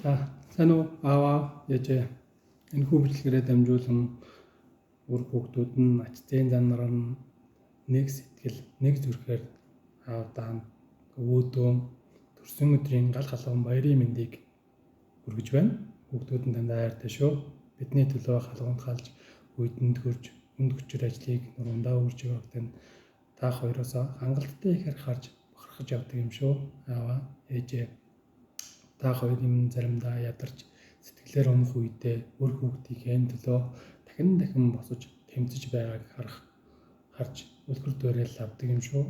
За сайн уу ааваа ээжээ энэ хүүхэлдгээрээ дамжуулан үр хүүхдүүд нь ачтын занар нь нэг сэтгэл нэг зүрхээр аавдаа өөдөө төрсөн өдрийн гал халуун баярын мэндийг хүргэж байна. Хүүхдүүд нь дандаа хайртай шүү. Бидний төлөө халуунд халж үйдэнд хөрж хүнд хүчээр ажлыг нуруундаа үрж явахдаа та хоёроос хангалттай ихээр харж бахархаж явдаг юм шүү. Ааваа ээжээ та хоёрын заримдаа ядарч сэтгэлээр унах үедээ өөр хүүхдийнхээ төлөө дахин босож тэмцэж байгааг харж үлгэр дуурайл авдаг юм шүү.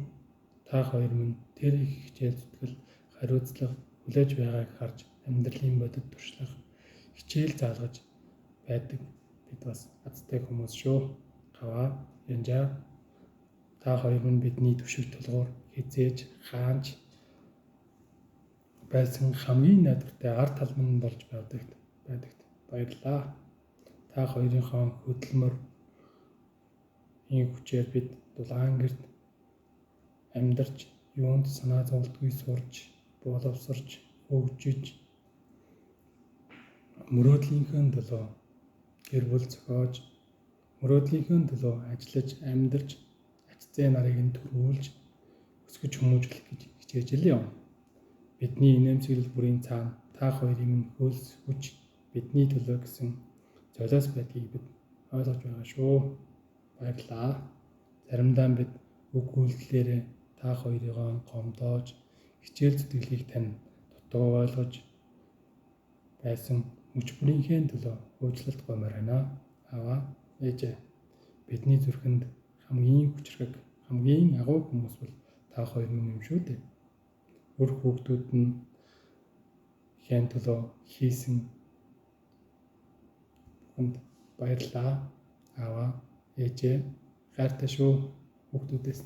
Та хоёр минь тэр их хичээл зүтгэл хариуцлага хүлээж байгааг харж амьдралын бодит туршлага хичээл заалгаж байдаг бид бас азтай хүмүүс шүү. Гаваа янжаа та хоёр минь бидний түшиг тулгуур хизээж хаанч байсан хамгийн найдвартай ард талман болж байдагт баярлалаа. Та хоёрынхоо хөдөлмөр ийм хүчээр бид дулаан гэрд амьдарч юунд санаа зовлтгүй сурч боловсрч хөгжиж мөрөөдлийнхөө төлөө гэр бүл зохиож мөрөөдлийнхөө төлөө ажиллаж амьдарч ачтын нарыг нь төрүүлж өсгөж хүмүүжүүлэх гэж хичээж илээ. Бидний инээмсэглэл бүрийн цаана та хоёрын хөлс хүч бидний төлөө гэсэн золиос байдгийг бид ойлгож байгаа шүү. Баярлалаа. Заримдаа бид үг үйлдэлээрээ та хоёрыгоо гомдоож хичээл зүтгэлийг тань дутуу ойлгож байсан мөч бүрийнхээ төлөө уучлалт гуймаар байна. Аваа ээжээ бидний зүрхэнд хамгийн хүчрхэг хамгийн агуу хүмүүс бол та хоёр минь юм шүү дээ. Өөр хүүхдүүд нь хэн төлөө хийсэн бүхэнд баярлалаа. Аваа ээжээ хайртай шүү хүүхдүүдээс.